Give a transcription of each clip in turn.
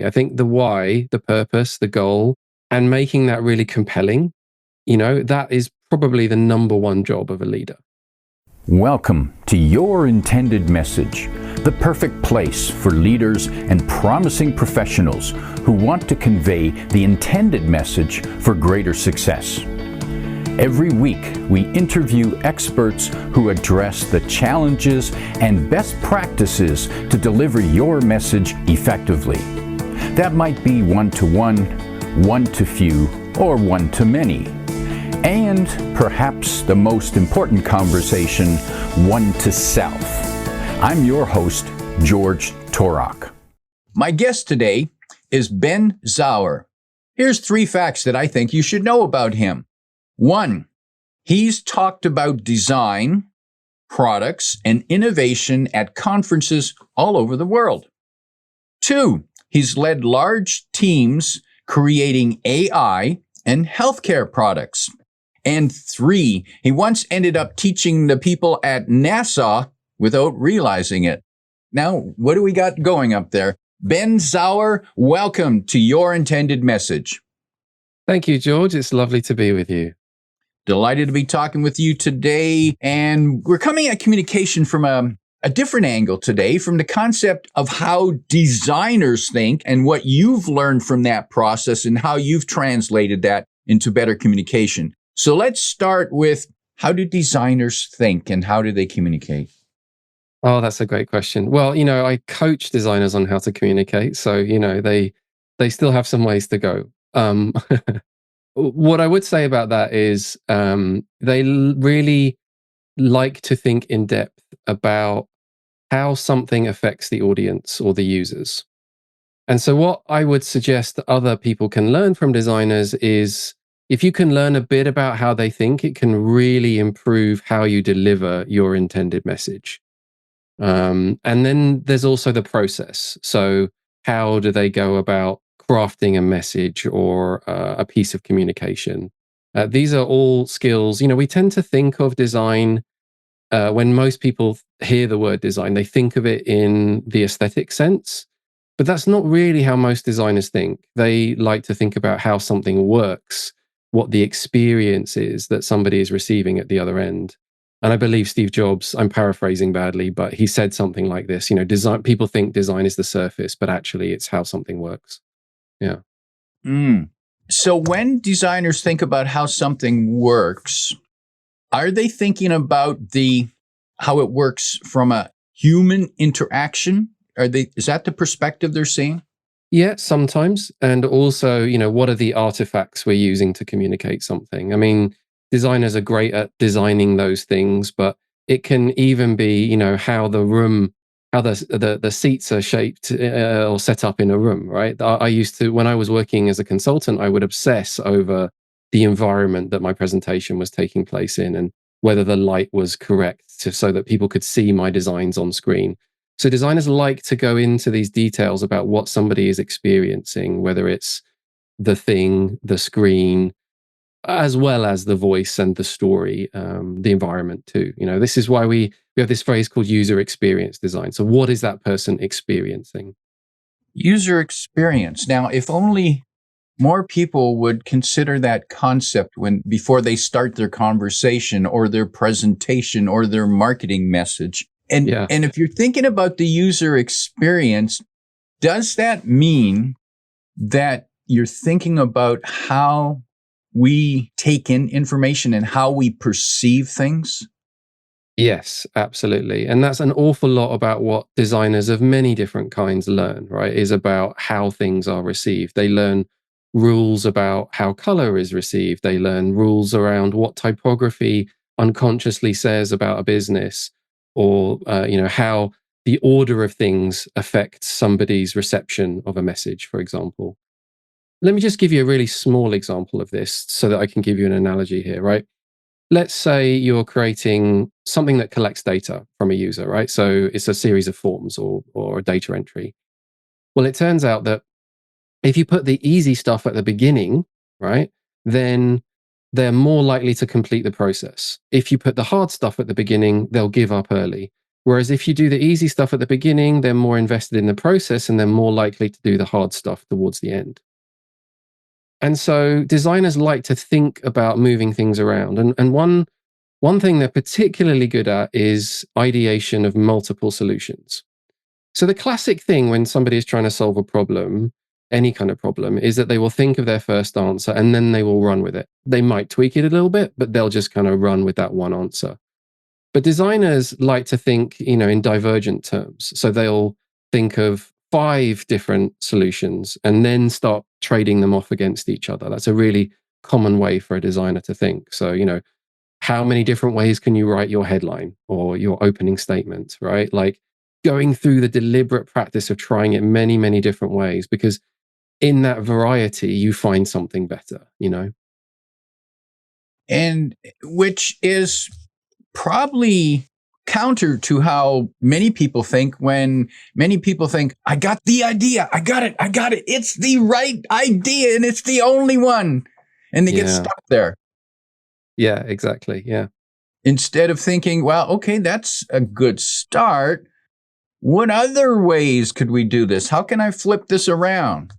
I think the why, the purpose, the goal, and making that really compelling, that is probably the number one job of a leader. Welcome to Your Intended Message, the perfect place for leaders and promising professionals who want to convey the intended message for greater success. Every week, we interview experts who address the challenges and best practices to deliver your message effectively. That might be one-to-one, one-to-few, or one-to-many. And perhaps the most important conversation, one-to-self. I'm your host, George Torok. My guest today is Ben Sauer. Here's 3 facts that I think you should know about him. 1, he's talked about design, products, and innovation at conferences all over the world. 2, he's led large teams creating AI and healthcare products. And 3, he once ended up teaching the people at NASA without realizing it. Now, what do we got going up there? Ben Sauer, welcome to Your Intended Message. Thank you, George. It's lovely to be with you. Delighted to be talking with you today. And we're coming at communication from a different angle today, from the concept of how designers think and what you've learned from that process and how you've translated that into better communication. So let's start with, how do designers think and how do they communicate? Oh, that's a great question. Well, I coach designers on how to communicate. So, they still have some ways to go. What I would say about that is they really like to think in depth about how something affects the audience or the users. And so what I would suggest that other people can learn from designers is, if you can learn a bit about how they think, it can really improve how you deliver your intended message. And then there's also the process. So how do they go about crafting a message or a piece of communication? These are all skills. We tend to think of design, when most people hear the word design, they think of it in the aesthetic sense. But that's not really how most designers think. They like to think about how something works, what the experience is that somebody is receiving at the other end. And I believe Steve Jobs, I'm paraphrasing badly, but he said something like this, design, people think design is the surface, but actually it's how something works. Yeah. So when designers think about how something works, are they thinking about how it works from a human interaction? Is that the perspective they're seeing? Yeah, sometimes. And also, what are the artifacts we're using to communicate something? I mean, designers are great at designing those things, but it can even be, how the room, how the seats are shaped or set up in a room, right? I used to, when I was working as a consultant, I would obsess over the environment that my presentation was taking place in and whether the light was correct so that people could see my designs on screen. So designers like to go into these details about what somebody is experiencing, whether it's the thing, the screen, as well as the voice and the story, the environment too. This is why we have this phrase called user experience design. So what is that person experiencing? User experience. Now, if only more people would consider that concept before they start their conversation or their presentation or their marketing message. And if you're thinking about the user experience, does that mean that you're thinking about how we take in information and how we perceive things? Yes, absolutely. And that's an awful lot about what designers of many different kinds learn, right? Is about how things are received. They learn rules about how color is received. They learn rules around what typography unconsciously says about a business, or how the order of things affects somebody's reception of a message, for example. Let me just give you a really small example of this so that I can give you an analogy here, right? Let's say you're creating something that collects data from a user, right? So it's a series of forms or a data entry. Well, it turns out that if you put the easy stuff at the beginning, right, then they're more likely to complete the process. If you put the hard stuff at the beginning, they'll give up early. Whereas if you do the easy stuff at the beginning, they're more invested in the process and they're more likely to do the hard stuff towards the end. And so designers like to think about moving things around. And one thing they're particularly good at is ideation of multiple solutions. So the classic thing when somebody is trying to solve a problem, any kind of problem, is that they will think of their first answer and then they will run with it. They might tweak it a little bit, but they'll just kind of run with that one answer. But designers like to think, in divergent terms. So they'll think of 5 different solutions and then start trading them off against each other. That's a really common way for a designer to think. So, how many different ways can you write your headline or your opening statement, right? Like going through the deliberate practice of trying it many, many different ways, because in that variety, you find something better. And which is probably counter to how many people think when many people think, I got the idea. I got it. It's the right idea and it's the only one. And they get stuck there. Yeah, exactly. Yeah. Instead of thinking, well, okay, that's a good start. What other ways could we do this? How can I flip this around?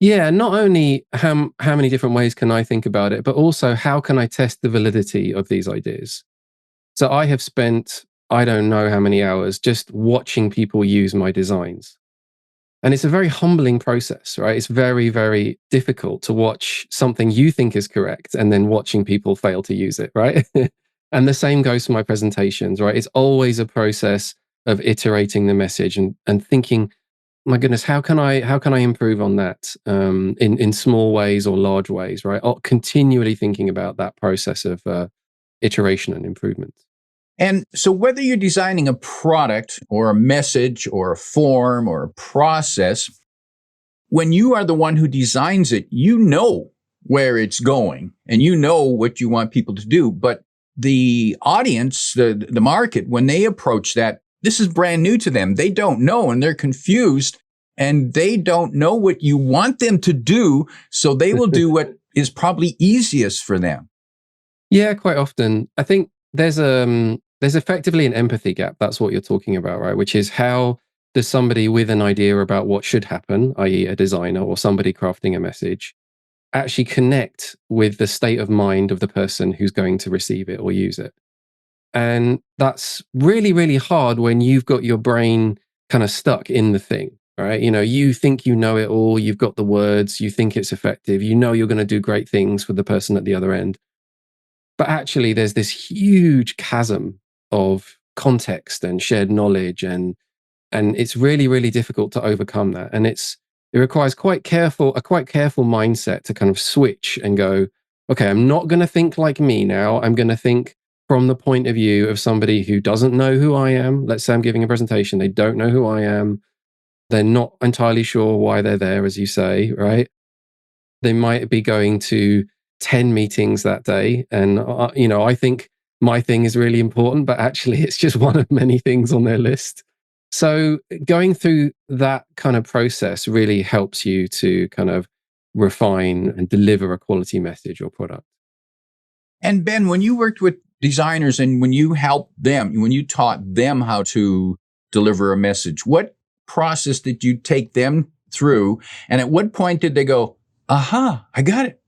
Yeah, not only how many different ways can I think about it, but also how can I test the validity of these ideas? So I have spent, I don't know how many hours just watching people use my designs. And it's a very humbling process, right? It's very, very difficult to watch something you think is correct and then watching people fail to use it, right? And the same goes for my presentations, right? It's always a process of iterating the message and thinking, my goodness, how can I improve on that in small ways or large ways, right? Continually thinking about that process of iteration and improvement. And so whether you're designing a product or a message or a form or a process, when you are the one who designs it, you know where it's going and you know what you want people to do. But the audience, the market, when they approach that, this is brand new to them. They don't know and they're confused and they don't know what you want them to do. So they will do what is probably easiest for them. Yeah, quite often. I think there's effectively an empathy gap. That's what you're talking about, right? Which is how does somebody with an idea about what should happen, i.e., a designer or somebody crafting a message, actually connect with the state of mind of the person who's going to receive it or use it? And that's really, really hard when you've got your brain kind of stuck in the thing, right? You think you know it all, you've got the words, you think it's effective, you're going to do great things for the person at the other end. But actually, there's this huge chasm of context and shared knowledge, and it's really, really difficult to overcome that. And it requires a quite careful mindset to kind of switch and go, okay, I'm not going to think like me now. I'm going to think from the point of view of somebody who doesn't know who I am. Let's say I'm giving a presentation. They don't know who I am. They're not entirely sure why they're there, as you say, right? They might be going to 10 meetings that day. And, I think my thing is really important, but actually it's just one of many things on their list. So going through that kind of process really helps you to kind of refine and deliver a quality message or product. And Ben, when you worked with designers and when you helped them, when you taught them how to deliver a message, what process did you take them through? And at what point did they go, aha, I got it?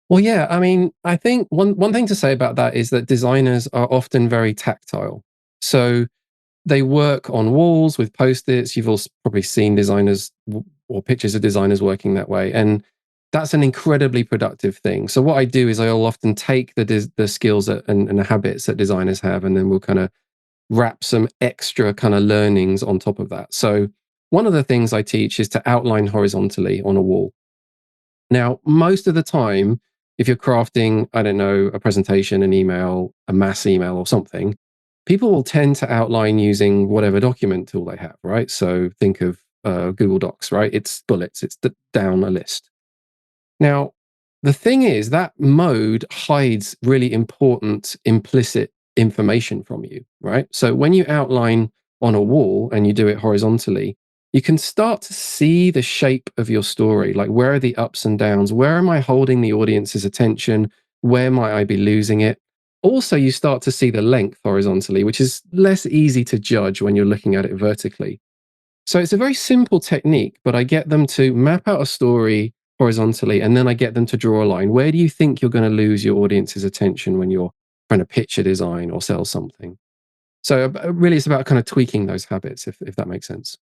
Well, yeah, I mean, I think one thing to say about that is that designers are often very tactile. So they work on walls with post-its. You've also probably seen designers or pictures of designers working that way. And that's an incredibly productive thing. So what I do is I'll often take the skills and the habits that designers have, and then we'll kind of wrap some extra kind of learnings on top of that. So one of the things I teach is to outline horizontally on a wall. Now, most of the time, if you're crafting, I don't know, a presentation, an email, a mass email or something, people will tend to outline using whatever document tool they have, right? So think of Google Docs, right? It's bullets, it's down a list. Now, the thing is that mode hides really important implicit information from you, right? So when you outline on a wall and you do it horizontally, you can start to see the shape of your story. Like, where are the ups and downs? Where am I holding the audience's attention? Where might I be losing it? Also, you start to see the length horizontally, which is less easy to judge when you're looking at it vertically. So it's a very simple technique, but I get them to map out a story horizontally, and then I get them to draw a line. Where do you think you're going to lose your audience's attention when you're trying to pitch a design or sell something? So really, it's about kind of tweaking those habits, if that makes sense.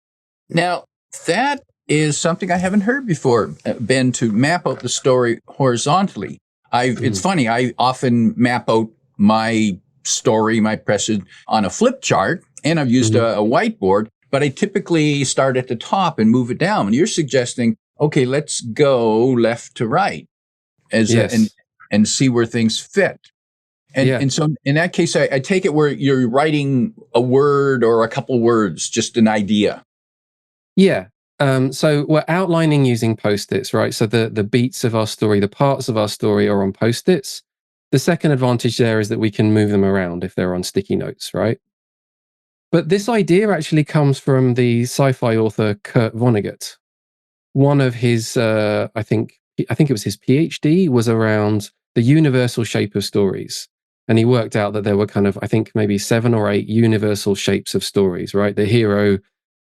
Now, that is something I haven't heard before, Ben, to map out the story horizontally. It's Mm. funny, I often map out my story, my present on a flip chart, and I've used Mhm. a whiteboard, but I typically start at the top and move it down. And you're suggesting, okay, let's go left to right as a, Yes. and see where things fit. Yeah. And so in that case, I take it where you're writing a word or a couple words, just an idea. Yeah. So we're outlining using post-its, right? So the beats of our story, the parts of our story are on post-its. The second advantage there is that we can move them around if they're on sticky notes, right? But this idea actually comes from the sci-fi author Kurt Vonnegut. One of his, I think it was his PhD, was around the universal shape of stories, and he worked out that there were kind of, I think, maybe 7 or 8 universal shapes of stories. Right, the hero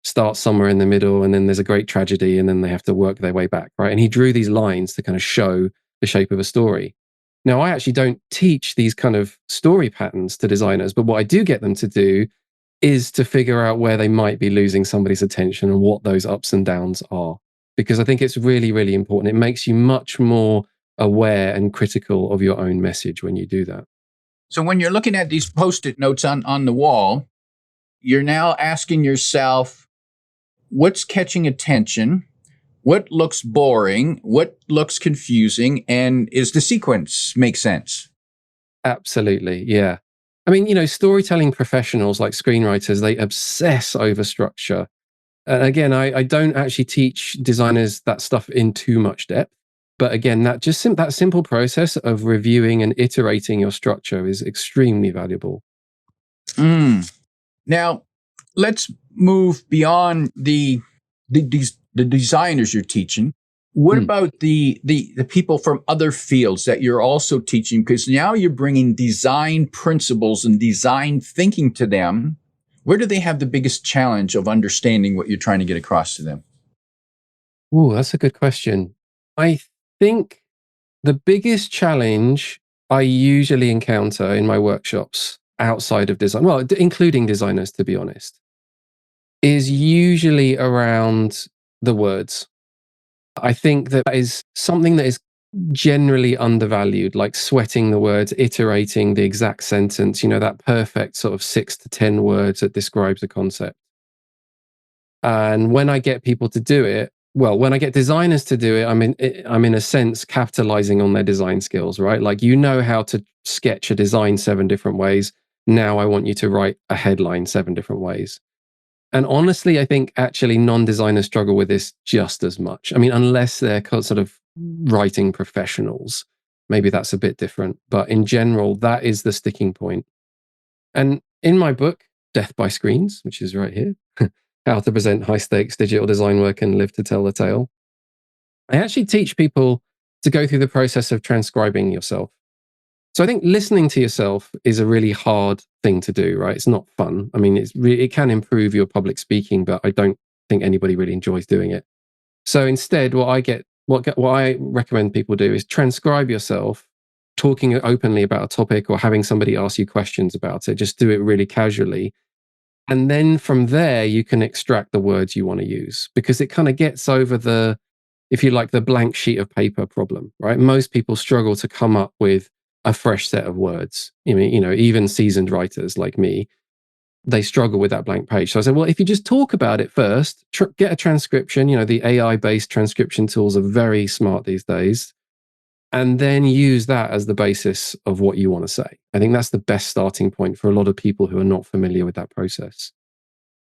starts somewhere in the middle, and then there's a great tragedy, and then they have to work their way back. Right, and he drew these lines to kind of show the shape of a story. Now, I actually don't teach these kind of story patterns to designers, but what I do get them to do is to figure out where they might be losing somebody's attention and what those ups and downs are. Because I think it's really, really important. It makes you much more aware and critical of your own message when you do that. So when you're looking at these post-it notes on the wall, you're now asking yourself, what's catching attention? What looks boring? What looks confusing? And is the sequence make sense? Absolutely. Yeah. I mean, storytelling professionals like screenwriters, they obsess over structure. And again, I don't actually teach designers that stuff in too much depth. But again, that simple process of reviewing and iterating your structure is extremely valuable. Mm. Now, let's move beyond the designers you're teaching. What Mm. about the people from other fields that you're also teaching? Because now you're bringing design principles and design thinking to them. Where do they have the biggest challenge of understanding what you're trying to get across to them? Ooh, that's a good question. I think the biggest challenge I usually encounter in my workshops outside of design, well, including designers, to be honest, is usually around the words. I think that is something that is generally undervalued, like sweating the words, iterating the exact sentence, that perfect sort of 6 to 10 words that describes a concept. And when I get people to do it, well, when I get designers to do it, I'm in a sense capitalizing on their design skills, right? Like, how to sketch a design 7 different ways. Now I want you to write a headline 7 different ways. And honestly, I think actually non-designers struggle with this just as much. I mean, unless they're sort of writing professionals, maybe that's a bit different. But in general, that is the sticking point. And in my book, Death by Screens, which is right here, How to Present High Stakes Digital Design Work and Live to Tell the Tale, I actually teach people to go through the process of transcribing yourself. So I think listening to yourself is a really hard thing to do, right? It's not fun. I mean, it can improve your public speaking, but I don't think anybody really enjoys doing it. So instead, what I recommend people do is transcribe yourself talking openly about a topic or having somebody ask you questions about it. Just do it really casually. And then from there, you can extract the words you want to use because it kind of gets over if you like, the blank sheet of paper problem, right? Most people struggle to come up with a fresh set of words. I mean, even seasoned writers like me, they struggle with that blank page. So I said, well, if you just talk about it first, get a transcription. The AI-based transcription tools are very smart these days, and then use that as the basis of what you want to say. I think that's the best starting point for a lot of people who are not familiar with that process.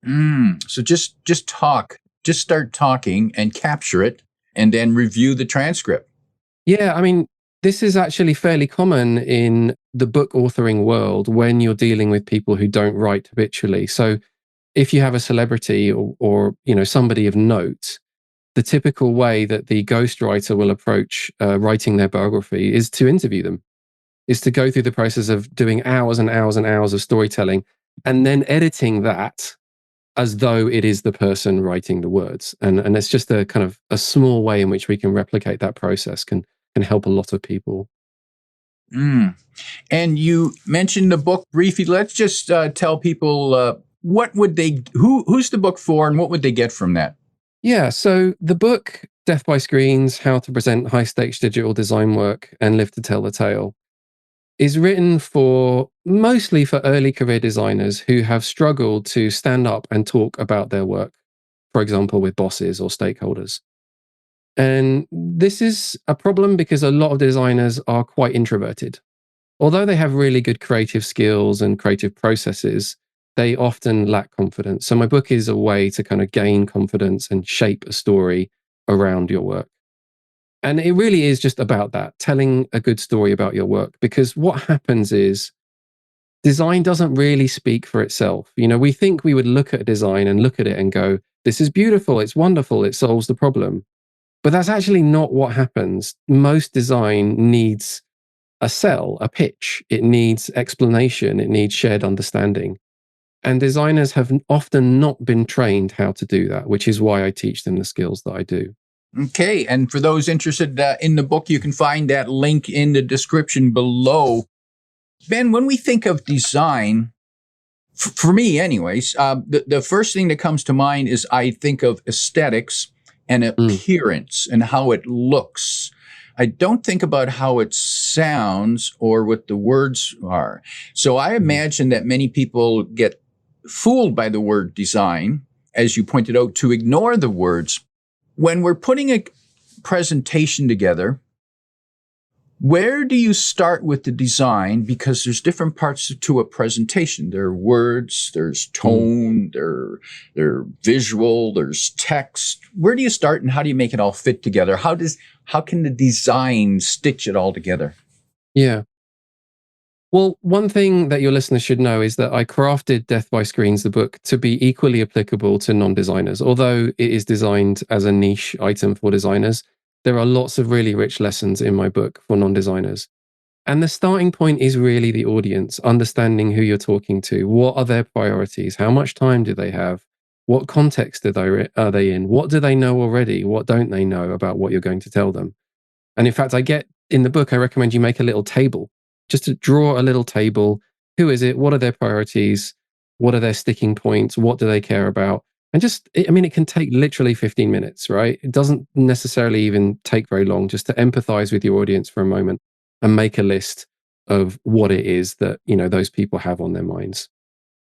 So just talk, just start talking and capture it, and then review the transcript. Yeah, I mean, this is actually fairly common in the book authoring world when you're dealing with people who don't write habitually. So if you have a celebrity or somebody of note, the typical way that the ghostwriter will approach writing their biography is to interview them. is to go through the process of doing hours and hours and hours of storytelling and then editing that as though it is the person writing the words. And it's just a kind of a small way in which we can replicate that process can help a lot of people. Mm. And you mentioned the book briefly. Let's just tell people what would they who's the book for and what would they get from that? Yeah, so the book Death by Screens: How to Present High Stakes Digital Design Work and Live to Tell the Tale is written for mostly for early career designers who have struggled to stand up and talk about their work, for example, with bosses or stakeholders. And this is a problem because a lot of designers are quite introverted. Although they have really good creative skills and creative processes, they often lack confidence. So my book is a way to kind of gain confidence and shape a story around your work. And it really is just about that, telling a good story about your work. Because what happens is design doesn't really speak for itself. You know, we think we would look at a design and look at it and go, this is beautiful, it's wonderful, it solves the problem. But that's actually not what happens. Most design needs a sell, a pitch. It needs explanation. It needs shared understanding. And designers have often not been trained how to do that, which is why I teach them the skills that I do. Okay. And for those interested in the book, you can find that link in the description below. Ben, when we think of design, for me anyways, the first thing that comes to mind is I think of aesthetics and Mm, appearance and how it looks. I don't think about how it sounds or what the words are. So I mm, imagine that many people get fooled by the word design, as you pointed out, to ignore the words. When we're putting a presentation together, where do you start with the design? Because there's different parts to a presentation. There are words, there's mm. tone, there visual, there's text. Where do you start and how do you make it all fit together? How can the design stitch it all together? Yeah. Well, one thing that your listeners should know is that I crafted Death by Screens, the book, to be equally applicable to non designers. Although it is designed as a niche item for designers, there are lots of really rich lessons in my book for non designers. And the starting point is really the audience, understanding who you're talking to. What are their priorities? How much time do they have? What context are they in? What do they know already? What don't they know about what you're going to tell them? And in fact, I get in the book, I recommend you make a little table, just to draw a little table. Who is it? What are their priorities? What are their sticking points? What do they care about? And just, I mean, it can take literally 15 minutes, right? It doesn't necessarily even take very long just to empathize with your audience for a moment and make a list of what it is that, you know, those people have on their minds.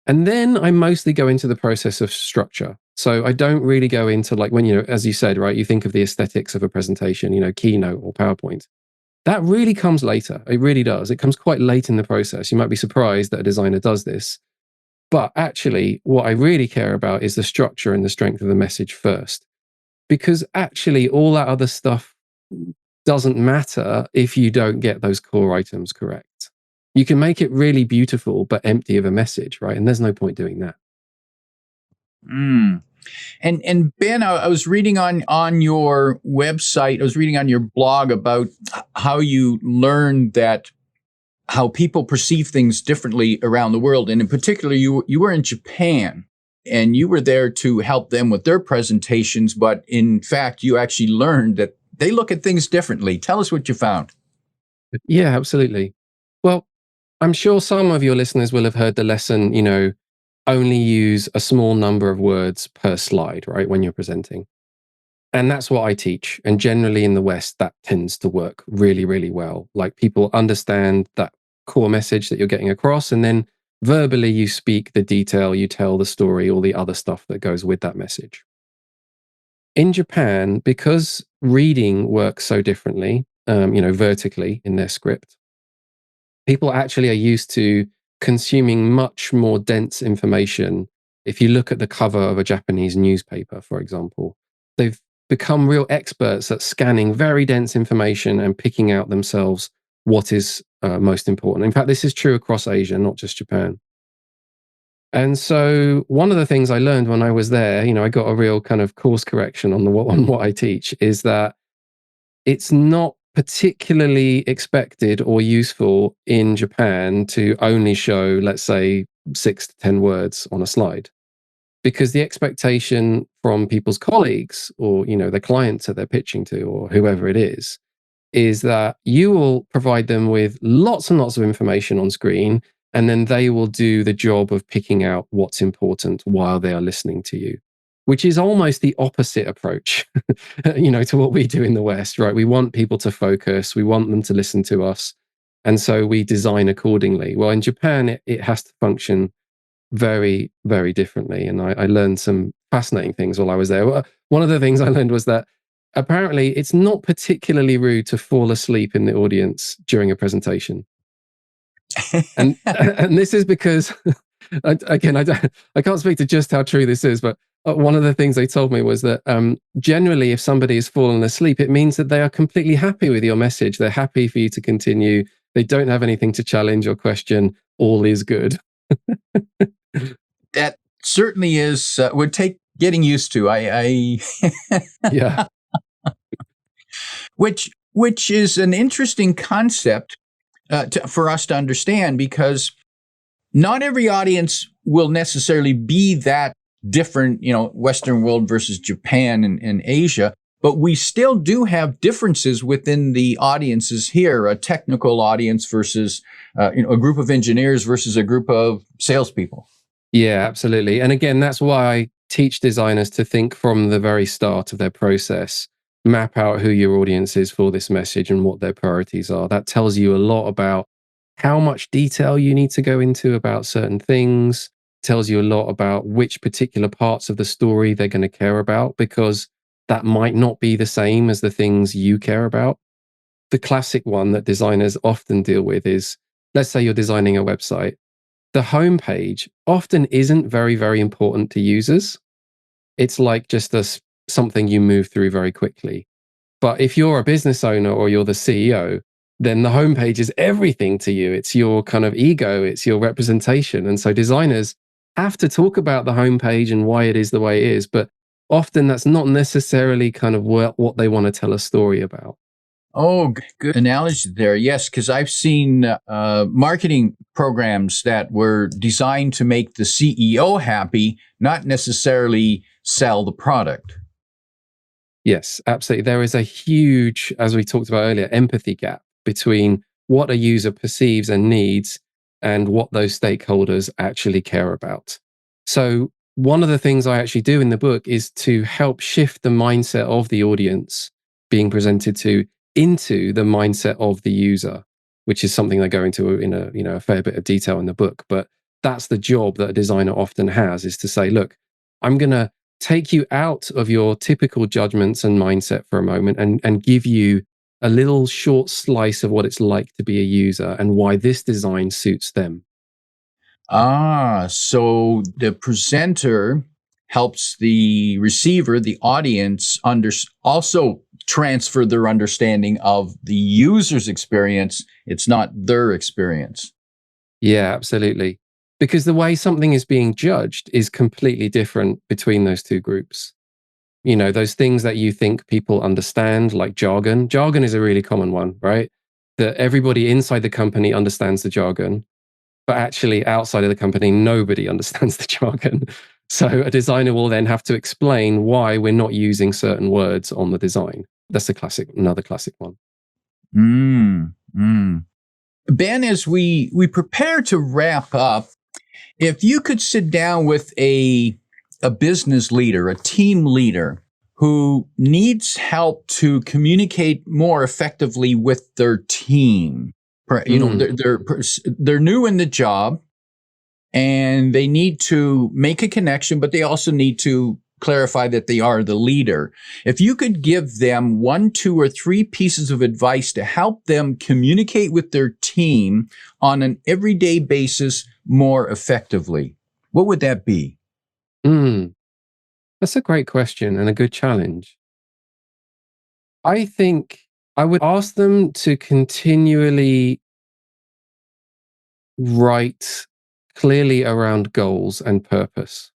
And then I mostly go into the process of structure. So I don't really go into like when, you know, as you said, right, you think of the aesthetics of a presentation, you know, Keynote or PowerPoint. That really comes later. It really does. It comes quite late in the process. You might be surprised that a designer does this. But actually, what I really care about is the structure and the strength of the message first. Because actually, all that other stuff doesn't matter if you don't get those core items correct. You can make it really beautiful, but empty of a message, right? And there's no point doing that. Mm. And Ben, I was reading on your website, I was reading on your blog about how you learned that how people perceive things differently around the world. And in particular, you were in Japan and you were there to help them with their presentations. But in fact, you actually learned that they look at things differently. Tell us what you found. Yeah, absolutely. Well, I'm sure some of your listeners will have heard the lesson, you know, only use a small number of words per slide, right, when you're presenting. And that's what I teach. And generally in the West, that tends to work really, really well. Like people understand that core message that you're getting across. And then verbally, you speak the detail, you tell the story, all the other stuff that goes with that message. In Japan, because reading works so differently, you know, vertically in their script, people actually are used to consuming much more dense information. If you look at the cover of a Japanese newspaper, for example, they've become real experts at scanning very dense information and picking out themselves what is most important. In fact, this is true across Asia, not just Japan. And so, one of the things I learned when I was there, you know, I got a real kind of course correction on on what I teach, is that it's not particularly expected or useful in Japan to only show, let's say, 6 to 10 words on a slide, because the expectation from people's colleagues or the clients that they're pitching to or whoever it is that you will provide them with lots and lots of information on screen, and then they will do the job of picking out what's important while they are listening to you, which is almost the opposite approach, to what we do in the West, right? We want people to focus, we want them to listen to us. And so we design accordingly. Well, in Japan, it has to function very, very differently. And I learned some fascinating things while I was there. One of the things I learned was that apparently it's not particularly rude to fall asleep in the audience during a presentation. And and this is because, again, I can't speak to just how true this is, but one of the things they told me was that generally, if somebody is fallen asleep, it means that they are completely happy with your message. They're happy for you to continue. They don't have anything to challenge or question. All is good. That certainly is would take getting used to. Yeah. Which is an interesting concept for us to understand, because not every audience will necessarily be that different, Western world versus Japan and Asia, but we still do have differences within the audiences here, a technical audience versus, a group of engineers versus a group of salespeople. Yeah, absolutely. And again, that's why I teach designers to think from the very start of their process, map out who your audience is for this message and what their priorities are. That tells you a lot about how much detail you need to go into about certain things, tells you a lot about which particular parts of the story they're going to care about, because that might not be the same as the things you care about. The classic one that designers often deal with is, let's say you're designing a website. The homepage often isn't very, very important to users. It's like just something you move through very quickly. But if you're a business owner or you're the CEO, then the homepage is everything to you. It's your kind of ego, it's your representation. And so designers have to talk about the homepage and why it is the way it is. But often that's not necessarily kind of what they want to tell a story about. Oh, good analogy there. Yes, because I've seen marketing programs that were designed to make the CEO happy, not necessarily sell the product. Yes, absolutely. There is a huge, as we talked about earlier, empathy gap between what a user perceives and needs and what those stakeholders actually care about. So, one of the things I actually do in the book is to help shift the mindset of the audience being presented to into the mindset of the user, which is something I go into in a fair bit of detail in the book. But that's the job that a designer often has, is to say, look, I'm going to take you out of your typical judgments and mindset for a moment and give you a little short slice of what it's like to be a user and why this design suits them. So the presenter helps the receiver, the audience, also transfer their understanding of the user's experience. It's not their experience. Yeah, absolutely. Because the way something is being judged is completely different between those two groups. Those things that you think people understand, like jargon. Jargon is a really common one, right? That everybody inside the company understands the jargon, but actually outside of the company, nobody understands the jargon. So a designer will then have to explain why we're not using certain words on the design. That's another classic one. Ben, as we prepare to wrap up, if you could sit down with a business leader, a team leader who needs help to communicate more effectively with their team, they're new in the job and they need to make a connection, but they also need to clarify that they are the leader. If you could give them 1, 2, or 3 pieces of advice to help them communicate with their team on an everyday basis more effectively, what would that be? That's a great question and a good challenge. I think I would ask them to continually write clearly around goals and purpose.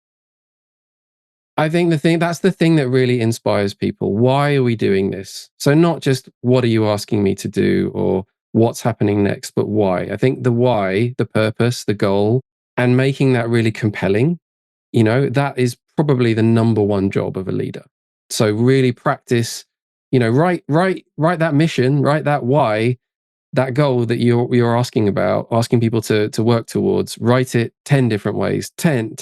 I think that's the thing that really inspires people. Why are we doing this? So not just what are you asking me to do or what's happening next, but why. I think the why, the purpose, the goal, and making that really compelling, that is probably the number one job of a leader. So really practice, write that mission, write that why, that goal that you're asking people to work towards, write it 10 different ways, 10,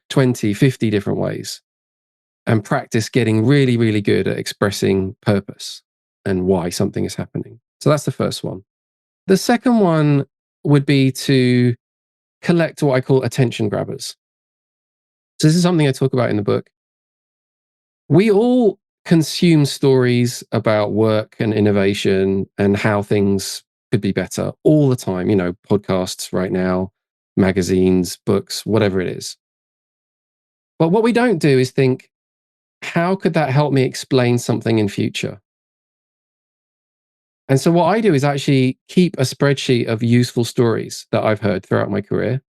20, 50 different ways, and practice getting really, really good at expressing purpose and why something is happening. So that's the first one. The second one would be to collect what I call attention grabbers. So this is something I talk about in the book. We all consume stories about work and innovation and how things could be better all the time, podcasts right now, magazines, books, whatever it is. But what we don't do is think, how could that help me explain something in future? And so what I do is actually keep a spreadsheet of useful stories that I've heard throughout my career.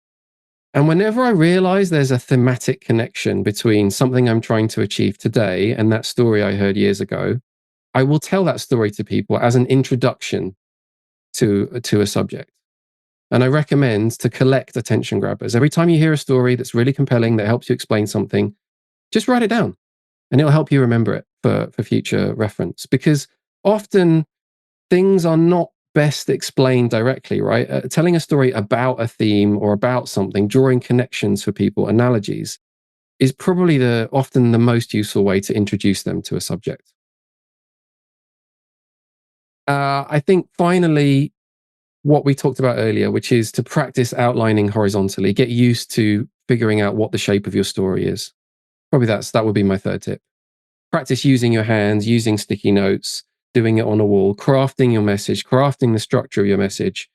And whenever I realize there's a thematic connection between something I'm trying to achieve today and that story I heard years ago, I will tell that story to people as an introduction to a subject. And I recommend to collect attention grabbers. Every time you hear a story that's really compelling, that helps you explain something, just write it down and it'll help you remember it for future reference. Because often things are not best explained directly, right? Telling a story about a theme or about something, drawing connections for people, analogies, is probably often the most useful way to introduce them to a subject. I think finally, what we talked about earlier, which is to practice outlining horizontally, get used to figuring out what the shape of your story is. Probably that would be my third tip. Practice using your hands, using sticky notes, doing it on a wall, crafting your message, crafting the structure of your message.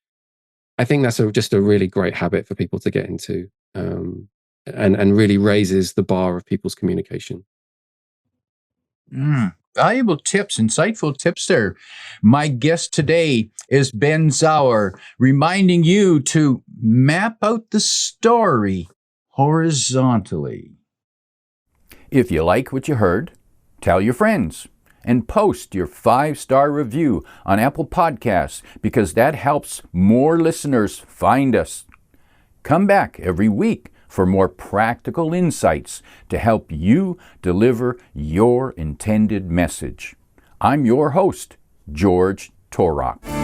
I think that's just a really great habit for people to get into, and really raises the bar of people's communication. Valuable tips, insightful tips there. My guest today is Ben Sauer, reminding you to map out the story horizontally. If you like what you heard, tell your friends and post your 5-star review on Apple Podcasts, because that helps more listeners find us. Come back every week for more practical insights to help you deliver your intended message. I'm your host, George Torok.